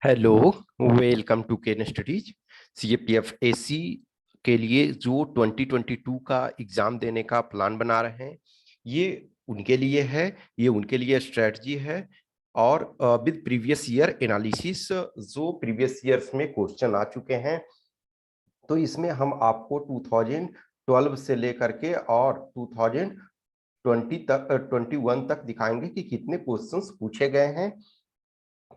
Hello, welcome to Ken studies. CAPF AC के लिए जो 2022 का एग्जाम देने का प्लान बना रहे हैं, ये उनके लिए है। ये उनके लिए स्ट्रेटजी है। और विद प्रीवियस ईयर एनालिसिस, जो प्रीवियस ईयर्स में क्वेश्चन आ चुके हैं, तो इसमें हम आपको 2012 से लेकर के और 2020 तक 21 तक दिखाएंगे कि कितने क्वेश्चंस पूछे गए हैं,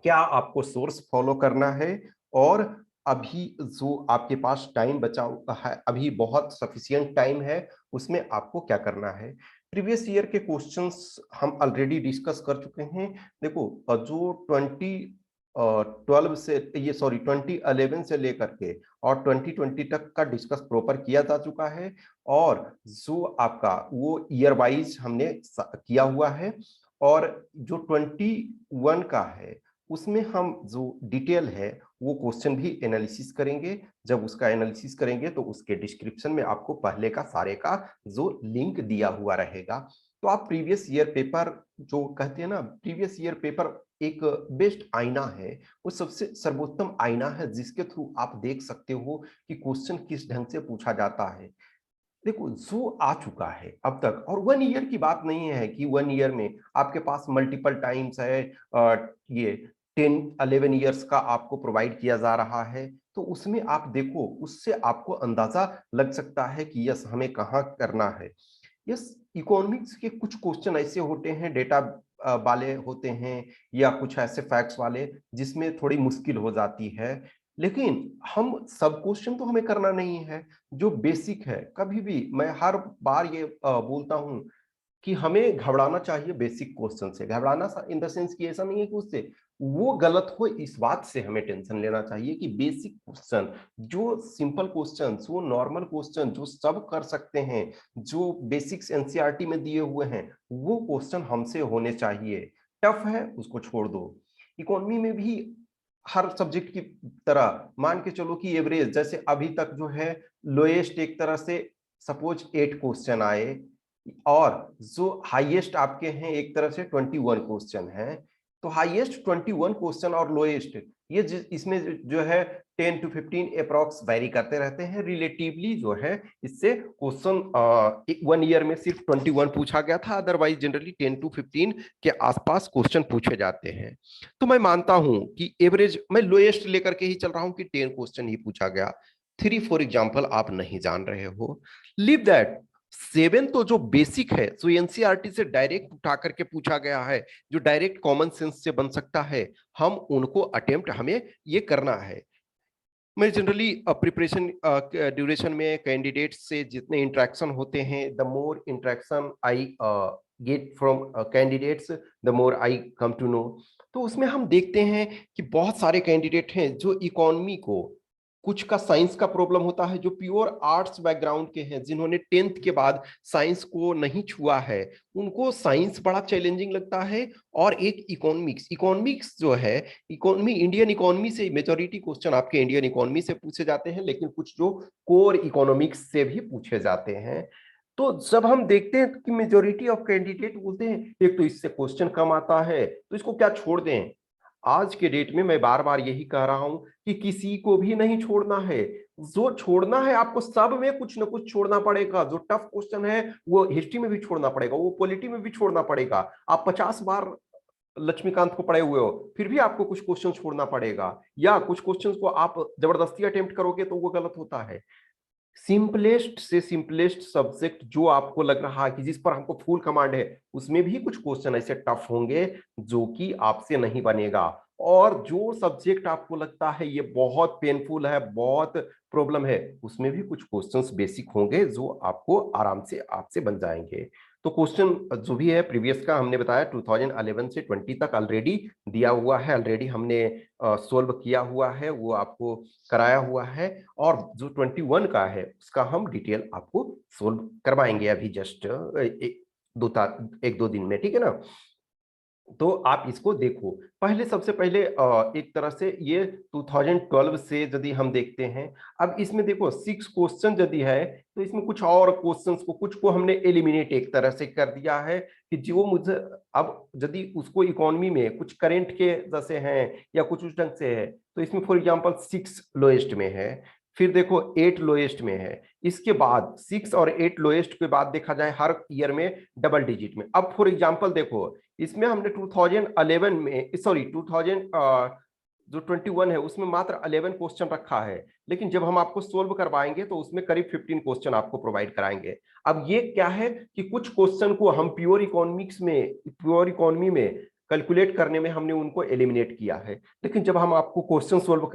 क्या आपको सोर्स फॉलो करना है। और अभी जो आपके पास टाइम बचा हुआ है, अभी बहुत सफिशिएंट टाइम है, उसमें आपको क्या करना है। प्रीवियस ईयर के क्वेश्चंस हम ऑलरेडी डिस्कस कर चुके हैं। देखो, जो 2012 से, ये सॉरी 2011 से लेकर के और 2020 तक का डिस्कस प्रॉपर किया जा चुका है। और जो आपका वो ईयर वाइज हमने किया हुआ है। और जो 21 का है, उसमें हम जो डिटेल है वो क्वेश्चन भी एनालिसिस करेंगे। जब उसका एनालिसिस करेंगे तो उसके डिस्क्रिप्शन में आपको पहले का सारे का जो लिंक दिया हुआ रहेगा। तो आप प्रीवियस ईयर पेपर, जो कहते हैं ना, प्रीवियस ईयर पेपर एक बेस्ट आईना है। वो सबसे सर्वोत्तम आईना है जिसके थ्रू आप देख सकते हो कि क्वेश्चन किस ढंग से पूछा जाता है। देखो, जो आ चुका है अब तक, और 1 ईयर की बात नहीं है कि 1 ईयर में आपके पास मल्टीपल टाइम्स है। ये 10-11 ईयर्स का आपको प्रोवाइड किया जा रहा है, तो उसमें आप देखो, उससे आपको अंदाजा लग सकता है कि यस, हमें कहाँ करना है। यस, इकोनॉमिक्स के कुछ क्वेश्चन ऐसे होते हैं, डेटा वाले होते हैं, या कुछ ऐसे फैक्ट्स वाले जिसमें थोड़ी मुश्किल हो जाती है। लेकिन हम सब क्वेश्चन तो हमें करना नहीं है। जो बेसिक है, कभी भी मैं हर बार ये बोलता हूं कि हमें घबराना चाहिए बेसिक क्वेश्चन से। घबराना इन द सेंस कि ऐसा नहीं है कि उससे वो गलत हो, इस बात से हमें टेंशन लेना चाहिए कि बेसिक क्वेश्चन, जो सिंपल क्वेश्चन, वो नॉर्मल क्वेश्चन जो सब कर सकते हैं, जो बेसिक्स एनसीईआरटी में दिए हुए हैं, वो क्वेश्चन हमसे होने चाहिए। टफ है उसको छोड़ दो। इकोनॉमी में भी हर सब्जेक्ट की तरह मान के चलो कि एवरेज, जैसे अभी तक जो है लोएस्ट एक तरह से सपोज 8 क्वेश्चन आए, और जो हाईएस्ट आपके हैं एक तरह से 21 क्वेश्चन है। तो हाईएस्ट 21 क्वेश्चन और लोएस्ट, ये इसमें जो है 10 to 15 अप्रॉक्स वेरी करते रहते हैं रिलेटिवली। जो है इससे क्वेश्चन 1 ईयर में सिर्फ 21 पूछा गया था, अदरवाइज जनरली 10 to 15 के आसपास क्वेश्चन पूछे जाते हैं। तो मैं मानता हूं कि एवरेज मैं लोएस्ट लेकर के ही चल रहा हूं कि 10 क्वेश्चन ही पूछा गया। 3 फॉर एग्जाम्पल आप नहीं जान रहे हो, लीव दैट। 7 तो जो बेसिक है, जो एनसीईआरटी से डायरेक्ट उठा करके पूछा गया है, जो डायरेक्ट कॉमन सेंस से बन सकता है, हम उनको अटेम्प्ट हमें ये करना है। मैं जनरली प्रिपरेशन ड्यूरेशन में कैंडिडेट से जितने इंटरेक्शन होते हैं, the more interaction I get from candidates, the more I come to know. तो उसमें हम देखते हैं कि बहुत सारे कैंडिडेट हैं जो इकोनॉमी को, कुछ का साइंस का प्रॉब्लम होता है, जो प्योर आर्ट्स बैकग्राउंड के हैं, जिन्होंने 10th के बाद साइंस को नहीं छुआ है, उनको साइंस बड़ा चैलेंजिंग लगता है। और एक इकोनॉमिक्स, इकोनॉमिक्स जो है, इकोनॉमी, इंडियन इकोनॉमी से मेजोरिटी क्वेश्चन आपके इंडियन इकोनॉमी से पूछे जाते हैं, लेकिन कुछ जो कोर इकोनॉमिक्स से भी पूछे जाते हैं। तो जब हम देखते हैं कि मेजोरिटी ऑफ कैंडिडेट बोलते हैं एक तो इससे क्वेश्चन कम आता है, तो इसको क्या छोड़ दें। आज के डेट में मैं बार बार यही कह रहा हूं कि किसी को भी नहीं छोड़ना है। जो छोड़ना है आपको, सब में कुछ ना कुछ छोड़ना पड़ेगा। जो टफ क्वेश्चन है वो हिस्ट्री में भी छोड़ना पड़ेगा, वो पॉलिटी में भी छोड़ना पड़ेगा। आप 50 बार लक्ष्मीकांत को पढ़े हुए हो, फिर भी आपको कुछ क्वेश्चन छोड़ना पड़ेगा, या कुछ क्वेश्चन को आप जबरदस्ती अटेम्प्ट करोगे तो वो गलत होता है। सिंपलेस्ट से सिंपलेस्ट सब्जेक्ट जो आपको लग रहा है कि जिस पर हमको फुल कमांड है, उसमें भी कुछ क्वेश्चन ऐसे टफ होंगे जो कि आपसे नहीं बनेगा। और जो सब्जेक्ट आपको लगता है ये बहुत पेनफुल है, बहुत प्रॉब्लम है, उसमें भी कुछ क्वेश्चंस बेसिक होंगे जो आपको आराम से आपसे बन जाएंगे। तो क्वेश्चन जो भी है प्रीवियस का, हमने बताया 2011 से 20 तक ऑलरेडी दिया हुआ है, ऑलरेडी हमने सोल्व किया हुआ है, वो आपको कराया हुआ है। और जो 21 का है उसका हम डिटेल आपको सोल्व करवाएंगे अभी जस्ट एक दो दिन में, ठीक है ना। तो आप इसको देखो। पहले सबसे पहले एक तरह से ये 2012 से यदि हम देखते हैं, अब इसमें देखो 6 क्वेश्चन यदि है तो इसमें कुछ और क्वेश्चंस को कुछ को हमने एलिमिनेट एक तरह से कर दिया है कि जो मुझे अब यदि उसको इकोनॉमी में कुछ करंट के जैसे हैं या कुछ उस ढंग से है, तो इसमें फॉर एग्जांपल 6 लोएस्ट में है, फिर देखो 8 लोएस्ट में है, इसके बाद 6 और 8 लोएस्ट के बाद देखा जाए हर ईयर में डबल डिजिट में। अब फॉर एग्जांपल देखो इसमें हमने 2011 में सॉरी 2000 जो 21 है उसमें मात्र 11 क्वेश्चन रखा है, लेकिन जब हम आपको सोल्व करवाएंगे तो उसमें करीब 15 क्वेश्चन आपको प्रोवाइड कराएंगे। अब ये क्या है कि कुछ क्वेश्चन को हम प्योर इकोनॉमी में कैलकुलेट करने में हमने उनको एलिमिनेट किया है, लेकिन जब हम आपको क्वेश्चन सोल्व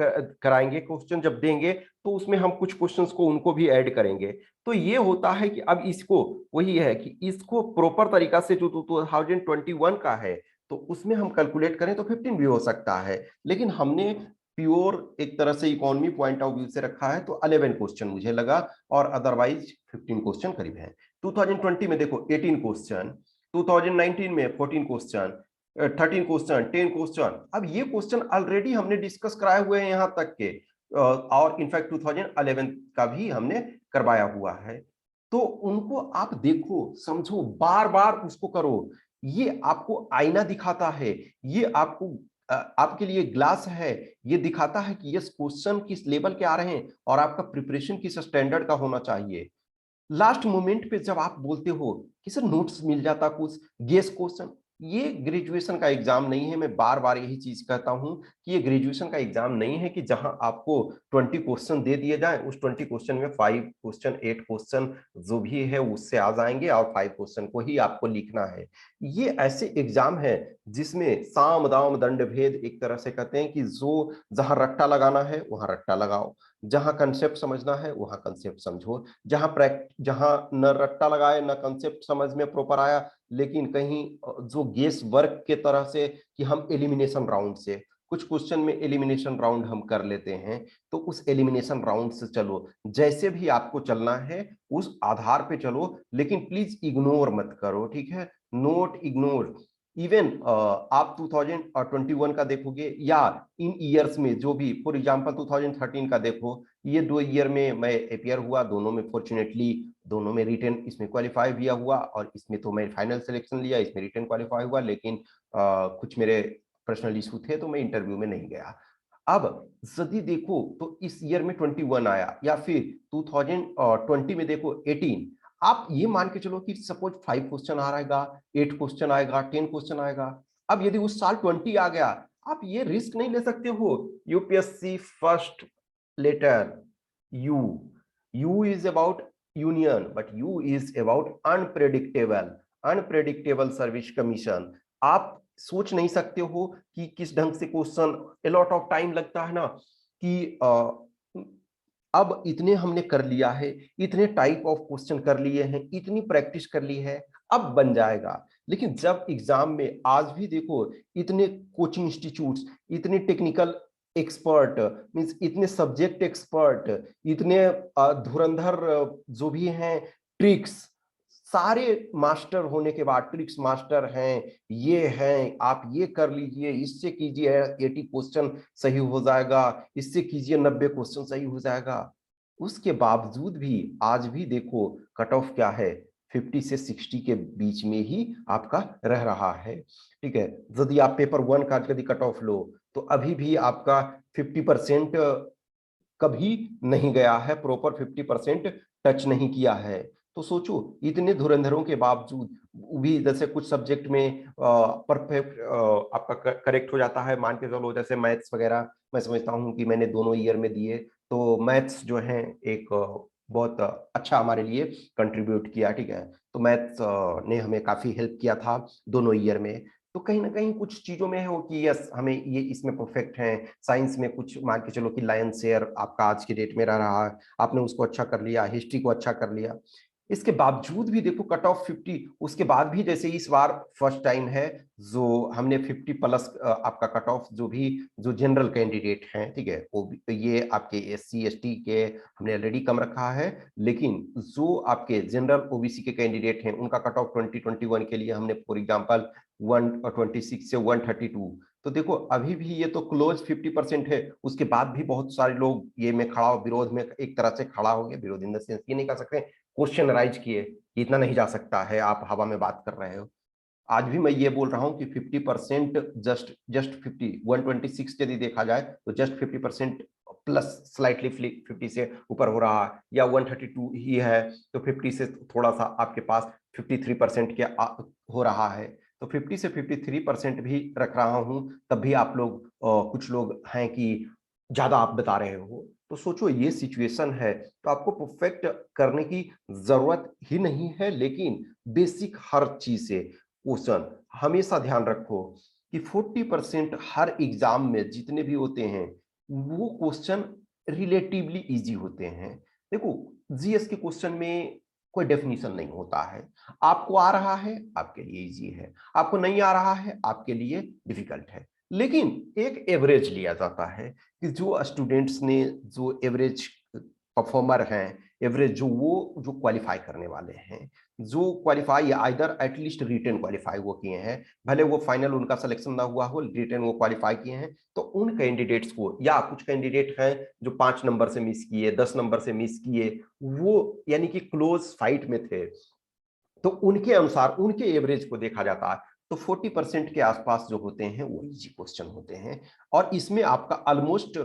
कराएंगे, क्वेश्चन जब देंगे तो उसमें हम कुछ क्वेश्चंस को उनको भी ऐड करेंगे। तो ये होता है कि अब इसको वही है कि इसको प्रॉपर तरीका से जो 2021 का है तो उसमें हम कैलकुलेट करें तो 15 भी हो सकता है, लेकिन हमने प्योर एक तरह से इकोनॉमी पॉइंट ऑफ व्यू से रखा है तो 11 क्वेश्चन मुझे लगा, और अदरवाइज 15 क्वेश्चन करीब है। 2020 में देखो 18 क्वेश्चन, 2019 में 14 क्वेश्चन, 13 क्वेश्चन, 10 क्वेश्चन। अब ये क्वेश्चन ऑलरेडी हमने डिस्कस कराए हुए हैं यहाँ तक के, और इनफैक्ट 2011 का भी हमने करवाया हुआ है। तो उनको आप देखो, समझो, बार बार उसको करो। ये आपको आईना दिखाता है, ये आपको आपके लिए ग्लास है, ये दिखाता है कि यस क्वेश्चन किस लेवल के आ रहे हैं और आपका प्रिपरेशन किस स्टैंडर्ड का होना चाहिए। लास्ट मोमेंट पे जब आप बोलते हो कि सर नोट्स मिल जाता कुछ गेस क्वेश्चन, ये ग्रेजुएशन का एग्जाम नहीं है। मैं बार बार यही चीज कहता हूं कि ये ग्रेजुएशन का एग्जाम नहीं है कि जहां आपको 20 क्वेश्चन दे दिए जाए, उस 20 क्वेश्चन में 5 क्वेश्चन 8 क्वेश्चन जो भी है उससे आ जाएंगे और 5 क्वेश्चन को ही आपको लिखना है। ये ऐसे एग्जाम है जिसमें साम दाम दंड भेद, एक तरह से कहते हैं कि जो जहां रट्टा लगाना है वहां रट्टा लगाओ, जहां कंसेप्ट समझना है वहां कंसेप्ट समझो, जहां न रट्टा लगाए न कंसेप्ट समझ में प्रॉपर आया, लेकिन कहीं जो गेस वर्क के तरह से कि हम एलिमिनेशन राउंड से कुछ क्वेश्चन में एलिमिनेशन राउंड हम कर लेते हैं, तो उस एलिमिनेशन राउंड से चलो। जैसे भी आपको चलना है उस आधार पे चलो, लेकिन प्लीज इग्नोर मत करो, ठीक है? Note ignore. इवन आप 2021 का देखोगे या इन ईयर्स में जो भी, फॉर एग्जांपल 2013 का देखो, ये 2 ईयर में मैं अपियर हुआ, दोनों में फॉर्चुनेटली दोनों में रिटर्न इसमें क्वालिफाई भी हुआ, और इसमें तो मैं फाइनल सिलेक्शन लिया, इसमें रिटर्न क्वालिफाई हुआ, लेकिन कुछ मेरे पर्सनल इशू थे तो मैं इंटरव्यू में नहीं गया। अब यदि देखो तो इस ईयर में 21 आया, या फिर 2020 में देखो 18, आप ये मान के चलो कि सपोज 5 क्वेश्चन आ रहेगा, 8 क्वेश्चन आएगा, 10 क्वेश्चन आएगा। अब यदि उस साल 20 आ गया, आप ये रिस्क नहीं ले सकते हो। UPSC first letter U, U is about union, but U is about unpredictable, unpredictable service commission. आप सोच नहीं सकते हो कि किस ढंग से question, a lot of time लगता है ना कि अब इतने हमने कर लिया है, इतने टाइप ऑफ क्वेश्चन कर लिए हैं, इतनी प्रैक्टिस कर ली है, अब बन जाएगा। लेकिन जब एग्जाम में आज भी देखो, इतने कोचिंग इंस्टीट्यूट्स, इतने टेक्निकल एक्सपर्ट, मींस इतने सब्जेक्ट एक्सपर्ट, इतने धुरंधर जो भी हैं ट्रिक्स, सारे मास्टर होने के बाद ट्रिक्स मास्टर हैं, ये हैं, आप ये कर लीजिए, इससे कीजिए 80 क्वेश्चन सही हो जाएगा, इससे कीजिए 90 क्वेश्चन सही हो जाएगा। उसके बावजूद भी आज भी देखो कट ऑफ क्या है, 50 से 60 के बीच में ही आपका रह रहा है, ठीक है? यदि आप पेपर 1 का यदि कट ऑफ लो तो अभी भी आपका 50% कभी नहीं गया है, प्रॉपर 50% टच नहीं किया है। तो सोचो इतने धुरंधरों के बावजूद भी, जैसे कुछ सब्जेक्ट में परफेक्ट आपका करेक्ट हो जाता है, मान के चलो जैसे मैथ्स वगैरह, मैं समझता हूँ कि मैंने दोनों ईयर में दिए, तो मैथ्स जो है एक बहुत अच्छा हमारे लिए कंट्रीब्यूट किया, ठीक है? तो मैथ्स ने हमें काफी हेल्प किया था दोनों ईयर में। तो कहीं ना कहीं कुछ चीजों में हो कि यस हमें ये इसमें परफेक्ट है, साइंस में कुछ मान के चलो कि लायन शेयर आपका आज की डेट में रह रहा है, आपने उसको अच्छा कर लिया, हिस्ट्री को अच्छा कर लिया, इसके बावजूद भी देखो कट ऑफ 50। उसके बाद भी जैसे इस बार फर्स्ट टाइम है जो हमने 50 प्लस आपका कट ऑफ, जो भी जो जनरल कैंडिडेट हैं, ठीक है, वो ये आपके SC ST के हमने ऑलरेडी कम रखा है, लेकिन जो आपके जनरल OBC के कैंडिडेट हैं उनका कट ऑफ 2021 के लिए हमने फॉर एग्जांपल 126 से 132। तो देखो अभी भी ये तो क्लोज 50% है, उसके बाद भी बहुत सारे लोग ये में खड़ा विरोध में एक तरह से खड़ा हो गए। विरोध इन द सेंस ये नहीं कर सकते, क्वेश्चन राइज किए कि इतना नहीं जा सकता है, आप हवा में बात कर रहे हो। आज भी मैं ये बोल रहा हूं कि 50% जस्ट जस्ट 126 यदि देखा जाए तो जस्ट 50% प्लस स्लाइटली 50 से ऊपर हो रहा है, या 132 ही है तो 50 से थोड़ा सा आपके पास 53% के हो रहा है। तो 50 से 53% भी रख रहा हूं, तब भी आप लोग कुछ लोग हैं कि ज्यादा आप बता रहे हो। तो सोचो ये सिचुएशन है, तो आपको परफेक्ट करने की जरूरत ही नहीं है, लेकिन बेसिक हर चीज से क्वेश्चन हमेशा ध्यान रखो कि 40% हर एग्जाम में जितने भी होते हैं वो क्वेश्चन रिलेटिवली इजी होते हैं। देखो जीएस के क्वेश्चन में कोई डेफिनेशन नहीं होता है, आपको आ रहा है आपके लिए इजी है, आपको नहीं आ रहा है आपके लिए डिफिकल्ट है। लेकिन एक एवरेज लिया जाता है कि जो स्टूडेंट्स ने जो एवरेज परफॉर्मर हैं, एवरेज जो क्वालिफाई करने वाले हैं, जो क्वालिफाई या आइदर एटलीस्ट रिटेन क्वालिफाई वो किए हैं, भले वो फाइनल उनका सिलेक्शन ना हुआ हो, रिटेन वो क्वालिफाई किए हैं, तो उन कैंडिडेट्स को, या कुछ कैंडिडेट हैं जो 5 नंबर से मिस किए, 10 नंबर से मिस किए, वो यानी कि क्लोज फाइट में थे, तो उनके अनुसार उनके एवरेज को देखा जाता है। तो 40% के आसपास जो होते हैं वो इजी क्वेश्चन होते हैं, और इसमें आपका ऑलमोस्ट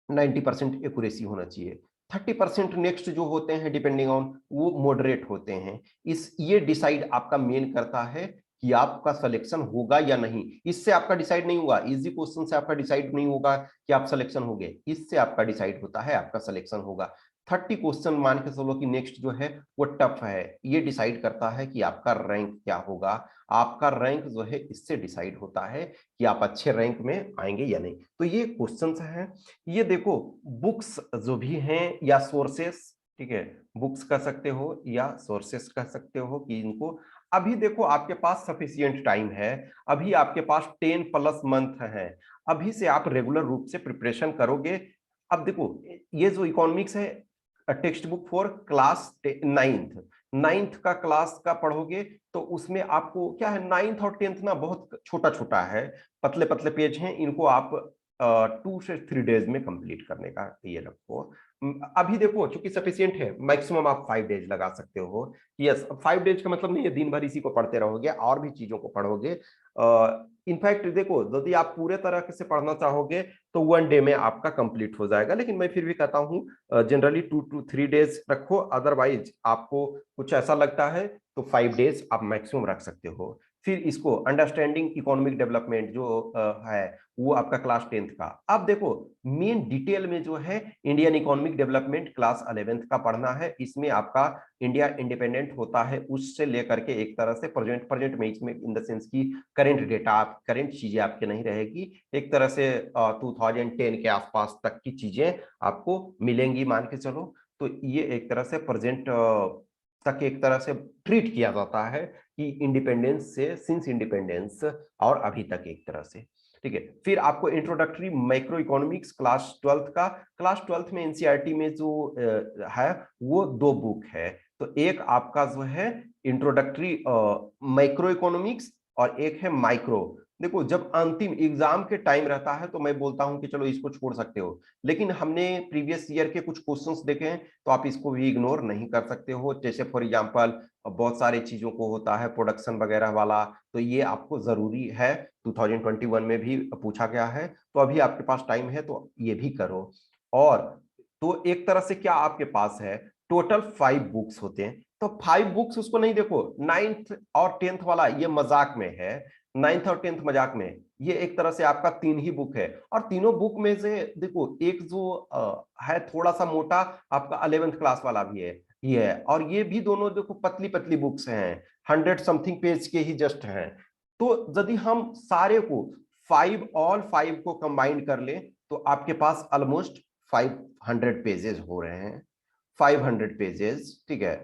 90% एक्यूरेसी होना चाहिए। 30% नेक्स्ट जो होते हैं डिपेंडिंग ऑन, वो मॉडरेट होते हैं। इस ये डिसाइड आपका मेन करता है कि आपका सिलेक्शन होगा या नहीं। इससे आपका डिसाइड नहीं होगा, इजी क्वेश्चन से आपका डिसाइड नहीं होगा कि आप सिलेक्शन होंगे, इससे आपका डिसाइड होता है आपका सिलेक्शन होगा। 30 क्वेश्चन मान के चलो कि नेक्स्ट जो है वो टफ है, ये डिसाइड करता है कि आपका रैंक क्या होगा। आपका रैंक जो है इससे डिसाइड होता है कि आप अच्छे रैंक में आएंगे या नहीं। तो ये क्वेश्चंस हैं। ये देखो बुक्स जो भी हैं या सोर्सेस, ठीक है, बुक्स कह सकते हो या सोर्सेस कह सकते हो कि इनको, अभी देखो आपके पास सफिशियंट टाइम है, अभी आपके पास 10+ मंथ है, अभी से आप रेगुलर रूप से प्रिपरेशन करोगे। अब देखो ये जो इकोनॉमिक्स है, text book for class 9th का क्लास का पढ़ोगे तो उसमें आपको क्या है, 9th और 10th ना बहुत छोटा छोटा है, पतले पतले पेज हैं, इनको आप 2 से 3 डेज में कंप्लीट करने का ये रखो। अभी देखो चूंकि सफिशियंट है, मैक्सिमम आप 5 डेज लगा सकते हो। यस, 5 डेज का मतलब नहीं है दिन भर इसी को पढ़ते रहोगे, और भी चीजों को पढ़ोगे। इनफैक्ट देखो यदि आप पूरे तरह से पढ़ना चाहोगे तो 1 डे में आपका कंप्लीट हो जाएगा, लेकिन मैं फिर भी कहता हूँ जनरली 2 to 3 डेज रखो। अदरवाइज आपको कुछ ऐसा लगता है तो 5 डेज आप मैक्सिमम रख सकते हो। फिर इसको अंडरस्टैंडिंग इकोनॉमिक डेवलपमेंट जो है वो आपका क्लास 10th का। अब देखो मेन डिटेल में जो है Indian economic development class 11th का पढ़ना है। इसमें आपका इंडिया इंडिपेंडेंट होता है उससे लेकर के एक तरह से प्रेजेंट में, इसमें इन द सेंस की करेंट डेटा, करंट चीजें आपके नहीं रहेगी, एक तरह से 2010 के आसपास तक की चीजें आपको मिलेंगी मान के चलो। तो ये एक तरह से प्रेजेंट तक एक तरह से ट्रीट किया जाता है कि इंडिपेंडेंस से, सिंस इंडिपेंडेंस और अभी तक एक तरह से, ठीक है। फिर आपको introductory micro economics class 12th का, क्लास 12th में एनसीईआरटी में जो है वो 2 बुक है। तो एक आपका जो है इंट्रोडक्टरी माइक्रो इकोनॉमिक्स और एक है माइक्रो। देखो जब अंतिम एग्जाम के टाइम रहता है तो मैं बोलता हूं कि चलो इसको छोड़ सकते हो, लेकिन हमने प्रीवियस ईयर के कुछ क्वेश्चंस देखे हैं तो आप इसको भी इग्नोर नहीं कर सकते हो। जैसे फॉर एग्जांपल बहुत सारी चीजों को होता है प्रोडक्शन वगैरह वाला, तो ये आपको जरूरी है, 2021 में भी पूछा गया है, तो अभी आपके पास टाइम है तो ये भी करो। और तो एक तरह से क्या आपके पास है, टोटल 5 बुक्स होते हैं, तो 5 बुक्स उसको नहीं देखो, 9th और 10th वाला ये मजाक में है, 9th और 10th मजाक में, ये एक तरह से आपका 3 ही बुक है। और तीनों बुक में से देखो एक जो है थोड़ा सा मोटा, आपका 11th क्लास वाला भी है, ये है, और ये भी दोनों देखो पतली पतली बुक्स हैं, 100 समथिंग पेज के ही जस्ट हैं। तो यदि हम सारे को 5 ऑल 5 को कंबाइन कर ले तो आपके पास ऑलमोस्ट 500 पेजेस हो रहे हैं, 500 पेजेस, ठीक है।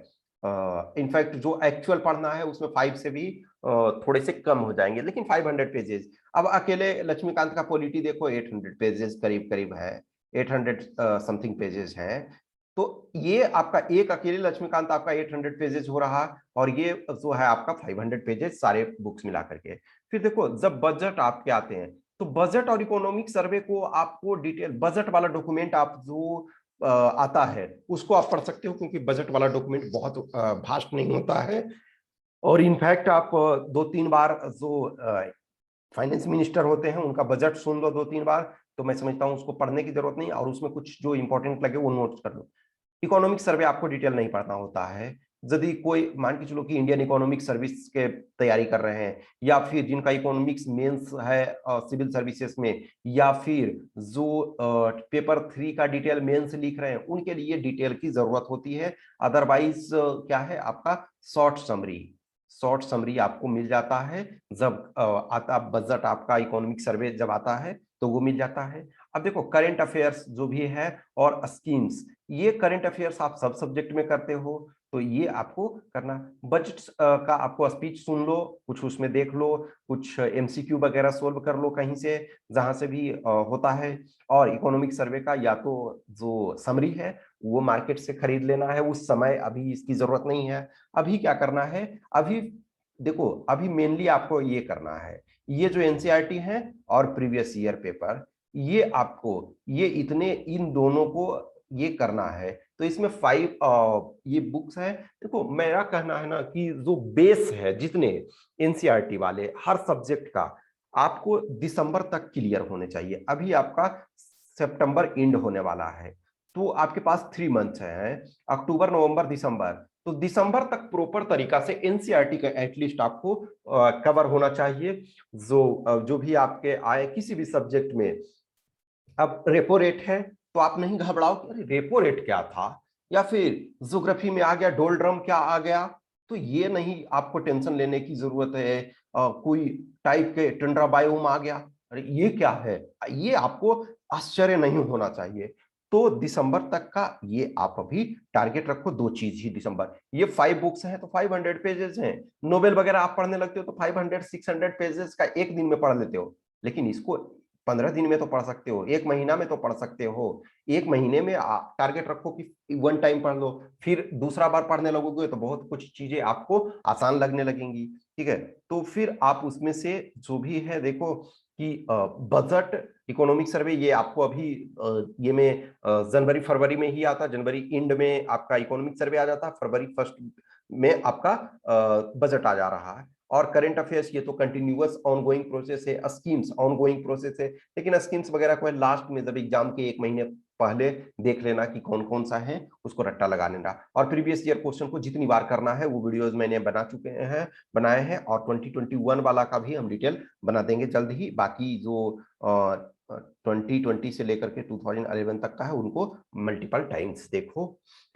इनफैक्ट जो एक्चुअल पढ़ना है उसमें 5 से भी थोड़े से कम हो जाएंगे, लेकिन 500 पेजेस। अब अकेले लक्ष्मीकांत का पॉलिटी देखो 800 पेजेस करीब करीब है, 800 समथिंग पेजेस है। तो ये आपका एक अकेले लक्ष्मीकांत आपका 800 पेजेस हो रहा, और ये जो है आपका 500 पेजेस सारे बुक्स मिला करके। फिर देखो जब बजट आपके आते हैं, तो बजट और इकोनॉमिक सर्वे को आपको डिटेल, बजट वाला डॉक्यूमेंट आप जो आता है उसको आप पढ़ सकते हो, क्योंकि बजट वाला डॉक्यूमेंट बहुत भास्ट नहीं होता है। और इनफैक्ट आप 2-3 बार जो फाइनेंस मिनिस्टर होते हैं उनका बजट सुन लो 2-3 बार, तो मैं समझता हूं उसको पढ़ने की जरूरत नहीं, और उसमें कुछ जो इंपॉर्टेंट लगे वो नोट्स कर लो। इकोनॉमिक सर्वे आपको डिटेल नहीं पढ़ना होता है। यदि कोई मान के चलो कि इंडियन इकोनॉमिक सर्विस के तैयारी कर रहे हैं, या फिर जिनका इकोनॉमिक्स मेंस है सिविल सर्विसेज में, या फिर जो पेपर 3 का डिटेल मेंस लिख रहे हैं, उनके लिए डिटेल की जरूरत होती है। अदरवाइज क्या है आपका शॉर्ट समरी आपको मिल जाता है जब आता बजट आपका इकोनॉमिक सर्वे जब आता है तो वो मिल जाता है। अब देखो करंट अफेयर्स जो भी है और स्कीम्स, ये करंट अफेयर्स आप सब सब्जेक्ट में करते हो तो ये आपको करना। बजट का आपको स्पीच सुन लो, कुछ उसमें देख लो, कुछ एमसीक्यू वगैरह सोल्व कर लो कहीं से जहां से भी होता है। और इकोनॉमिक सर्वे का या तो जो समरी है वो मार्केट से खरीद लेना है उस समय, अभी इसकी जरूरत नहीं है। अभी क्या करना है, अभी देखो अभी मेनली आपको ये करना है, ये जो एनसीईआरटी है और प्रीवियस ईयर पेपर, ये आपको ये इतने इन दोनों को ये करना है। तो इसमें 5 ये बुक्स हैं। देखो मेरा कहना है ना कि जो बेस है जितने एनसीईआरटी वाले हर सब्जेक्ट का आपको दिसंबर तक क्लियर होने चाहिए। अभी आपका सितंबर एंड होने वाला है, तो आपके पास 3 मंथ्स हैं, अक्टूबर नवंबर दिसंबर। तो दिसंबर तक प्रॉपर तरीका से एनसीईआरटी का एटलीस्ट आपको कवर होना चाहिए। जो भी आपके आए किसी भी सब्जेक्ट में। अब रेपो रेट है तो आप नहीं घबराओ कि अरे रेपो रेट क्या था, या फिर ज्योग्राफी में आ गया डोल ड्रम क्या आ गया, तो ये नहीं आपको टेंशन लेने की जरूरत है। कोई टाइप के टंड्रा बायोम आ गया, अरे ये क्या है, ये आपको आश्चर्य नहीं होना चाहिए। तो दिसंबर तक का ये आप अभी टारगेट रखो, 2 चीज ही दिसंबर। ये 5 बुक्स हैं तो 500 पेजेस हैं। नोवेल वगैरह आप पढ़ने लगते हो तो 500-600 पेजेस का एक दिन में पढ़ लेते हो, लेकिन इसको 15 दिन में तो पढ़ सकते हो, 1 महीना में तो पढ़ सकते हो। 1 महीने में टारगेट रखो कि 1 टाइम पढ़ लो, फिर दूसरा बार पढ़ने लगोगे तो बहुत कुछ चीजें आपको आसान लगने लगेंगी। ठीक है, तो फिर आप उसमें से जो भी है देखो कि बजट इकोनॉमिक सर्वे ये आपको अभी ये में जनवरी फरवरी में ही आता, जनवरी एंड में आपका इकोनॉमिक सर्वे आ जाता, फरवरी फर्स्ट में आपका बजट आ जा रहा है। और करंट अफेयर्स ये तो कंटिन्यूअस ऑनगोइंग प्रोसेस है, स्कीम्स ऑनगोइंग प्रोसेस है, लेकिन स्कीम्स वगैरह को लास्ट में जब एग्जाम के 1 महीने पहले देख लेना कि कौन कौन सा है, उसको रट्टा लगा लेना। और प्रीवियस ईयर क्वेश्चन को जितनी बार करना है वो वीडियोस मैंने बनाए हैं, और 2021 वाला का भी हम डिटेल बना देंगे जल्द ही। बाकी जो 2020 से लेकर के 2011 तक का है उनको मल्टीपल टाइम्स देखो।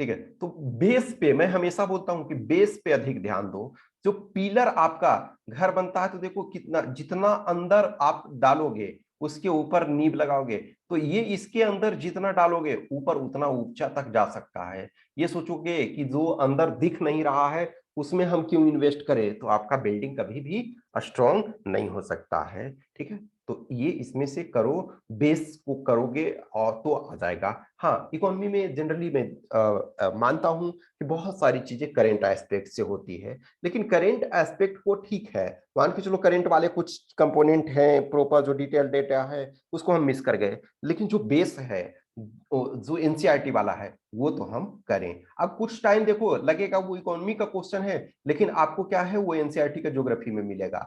ठीक है, तो बेस पे मैं हमेशा बोलता हूं कि बेस पे अधिक ध्यान दो। जो पिलर आपका घर बनता है तो देखो कितना, जितना अंदर आप डालोगे उसके ऊपर नींव लगाओगे, तो ये इसके अंदर जितना डालोगे ऊपर उतना ऊंचा तक जा सकता है। ये सोचोगे कि जो अंदर दिख नहीं रहा है उसमें हम क्यों इन्वेस्ट करें, तो आपका बिल्डिंग कभी भी स्ट्रांग नहीं हो सकता है। ठीक है, तो ये इसमें से करो, बेस को करोगे और तो आ जाएगा। हाँ, इकोनॉमी में जनरली मैं मानता हूं कि बहुत सारी चीजें करेंट एस्पेक्ट से होती है, लेकिन करेंट एस्पेक्ट को ठीक है, मान के चलो करेंट वाले कुछ कंपोनेंट हैं, प्रॉपर जो डिटेल डेटा है उसको हम मिस कर गए, लेकिन जो बेस है जो एनसीईआरटी वाला है वो तो हम करें। अब कुछ टाइम देखो लगेगा वो इकोनॉमी का क्वेश्चन है, लेकिन आपको क्या है वो एनसीईआरटी का ज्योग्राफी में मिलेगा।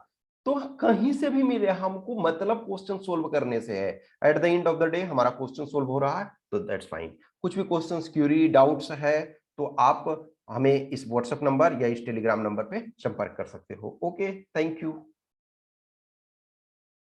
तो कहीं से भी मिले, हमको मतलब क्वेश्चन सोल्व करने से है। At the end of the day हमारा क्वेश्चन सोल्व हो रहा है तो दैट्स फाइन। कुछ भी क्वेश्चन क्यूरी डाउट्स है तो आप हमें इस व्हाट्सएप नंबर या इस टेलीग्राम नंबर पे संपर्क कर सकते हो। Okay, thank you.